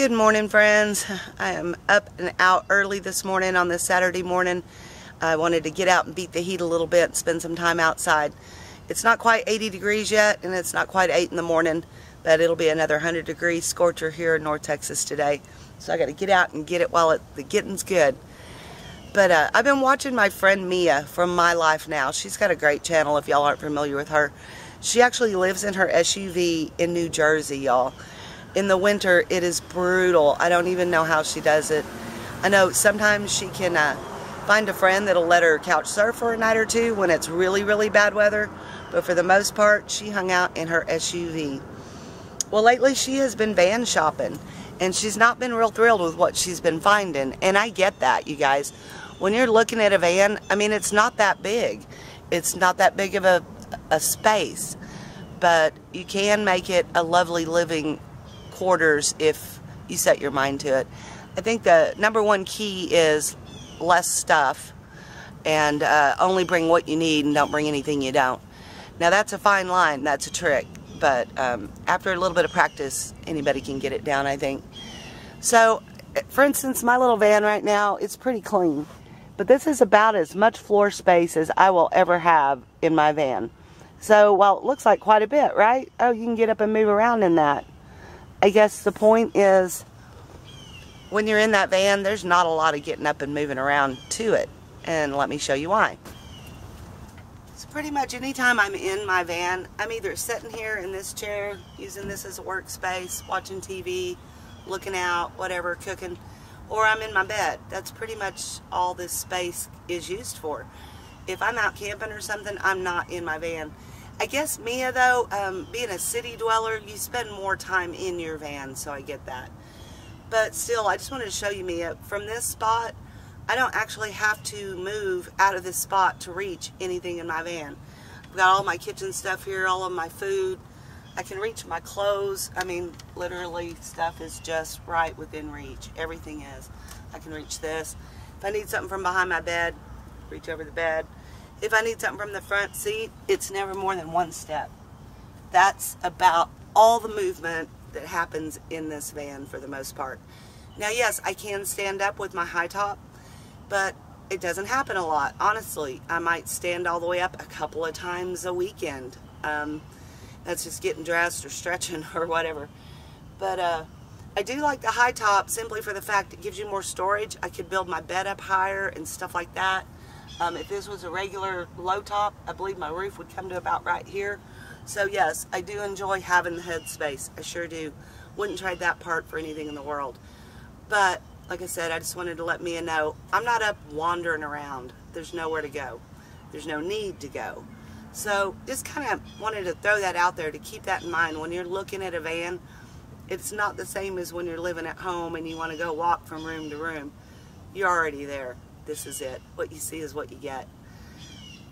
Good morning, friends. I am up and out early this morning on this Saturday morning. I wanted to get out and beat the heat a little bit and spend some time outside. It's not quite 80 degrees yet, and it's not quite 8 in the morning, but it'll be another 100 degree scorcher here in North Texas today. So I got to get out and get it while the getting's good. But I've been watching my friend Mia from My Life Now. She's got a great channel if y'all aren't familiar with her. She actually lives in her SUV in New Jersey, y'all. In the winter, it is brutal. I don't even know how she does it. I know sometimes she can find a friend that'll let her couch surf for a night or two when it's really, really bad weather. But for the most part, she hung out in her SUV. Well, lately she has been van shopping, and she's not been real thrilled with what she's been finding. And I get that, you guys. When you're looking at a van, I mean, it's not that big. It's not that big of a space. But you can make it a lovely living quarters if you set your mind to it. I think the number one key is less stuff and only bring what you need and don't bring anything you don't. Now that's a fine line, that's a trick, but after a little bit of practice anybody can get it down, I think. So for instance, my little van right now, it's pretty clean, but this is about as much floor space as I will ever have in my van. So while it looks like quite a bit, right? Oh, you can get up and move around in that. I guess the point is, when you're in that van, there's not a lot of getting up and moving around to it. And let me show you why. So pretty much anytime I'm in my van, I'm either sitting here in this chair, using this as a workspace, watching TV, looking out, whatever, cooking, or I'm in my bed. That's pretty much all this space is used for. If I'm out camping or something, I'm not in my van. I guess Mia, though, being a city dweller, you spend more time in your van, so I get that. But still, I just wanted to show you, Mia, from this spot, I don't actually have to move out of this spot to reach anything in my van. I've got all my kitchen stuff here, all of my food. I can reach my clothes. I mean, literally, stuff is just right within reach. Everything is. I can reach this. If I need something from behind my bed, reach over the bed. If I need something from the front seat, it's never more than one step. That's about all the movement that happens in this van for the most part. Now, yes, I can stand up with my high top, but it doesn't happen a lot, honestly. I might stand all the way up a couple of times a weekend. That's just getting dressed or stretching or whatever. But I do like the high top simply for the fact it gives you more storage. I could build my bed up higher and stuff like that. If this was a regular low top, I believe my roof would come to about right here. So yes, I do enjoy having the head space. I sure do. Wouldn't trade that part for anything in the world. But like I said, I just wanted to let Mia know I'm not up wandering around. There's nowhere to go. There's no need to go. So just kind of wanted to throw that out there to keep that in mind. When you're looking at a van, it's not the same as when you're living at home and you want to go walk from room to room. You're already there. This is it. What you see is what you get.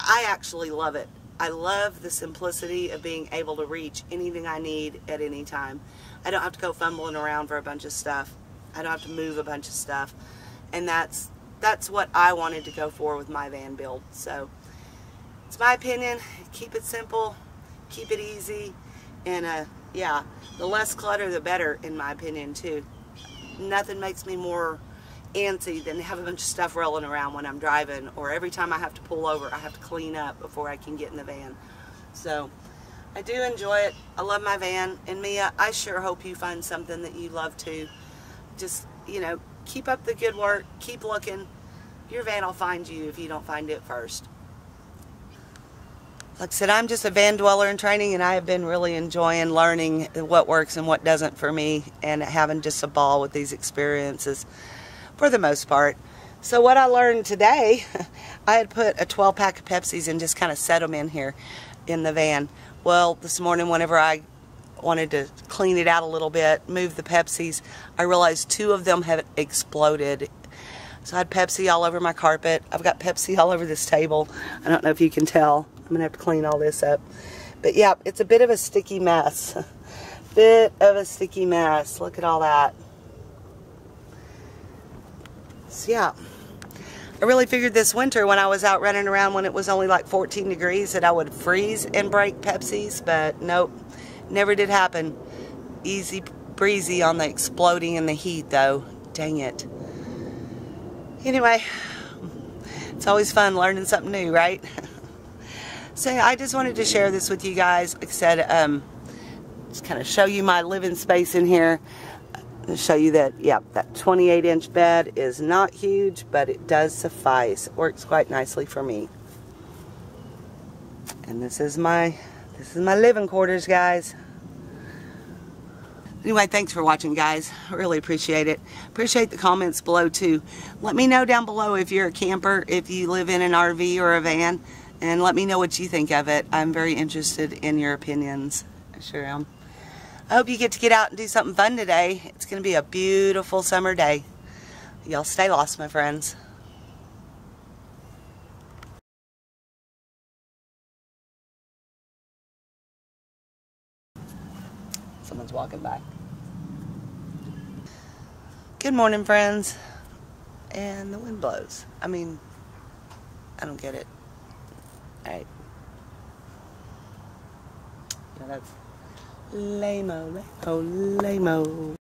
I actually love it. I love the simplicity of being able to reach anything I need at any time. I don't have to go fumbling around for a bunch of stuff. I don't have to move a bunch of stuff. And that's what I wanted to go for with my van build. So it's my opinion. Keep it simple. Keep it easy. And yeah, the less clutter the better, in my opinion, too. Nothing makes me more antsy than have a bunch of stuff rolling around when I'm driving, or every time I have to pull over I have to clean up before I can get in the van. So I do enjoy it. I love my van, and Mia, I sure hope you find something that you love too. Just, you know, keep up the good work, keep looking. Your van will find you if you don't find it first. Like I said, I'm just a van dweller in training, and I have been really enjoying learning what works and what doesn't for me, and having just a ball with these experiences for the most part. So what I learned today, I had put a 12-pack of Pepsis and just kind of set them in here in the van. Well, this morning whenever I wanted to clean it out a little bit, move the Pepsis, I realized 2 of them had exploded. So I had Pepsi all over my carpet. I've got Pepsi all over this table. I don't know if you can tell. I'm going to have to clean all this up. But yeah, it's a bit of a sticky mess. Bit of a sticky mess. Look at all that. So yeah, I really figured this winter when I was out running around when it was only like 14 degrees that I would freeze and break Pepsis, but nope, never did happen. Easy breezy on the exploding in the heat though. Dang it. Anyway, it's always fun learning something new, right? So I just wanted to share this with you guys. Like I said, just kind of show you my living space in here. Show you that, yeah, that 28-inch bed is not huge, but it does suffice. It works quite nicely for me. And this is my living quarters, guys. Anyway, thanks for watching, guys. I really appreciate it. Appreciate the comments below, too. Let me know down below if you're a camper, if you live in an RV or a van, and let me know what you think of it. I'm very interested in your opinions. I sure am. I hope you get to get out and do something fun today. It's going to be a beautiful summer day. Y'all stay lost, my friends. Someone's walking by. Good morning, friends. And the wind blows. I mean, I don't get it. Alright. Now that's lame-o, lame-o, lame-o.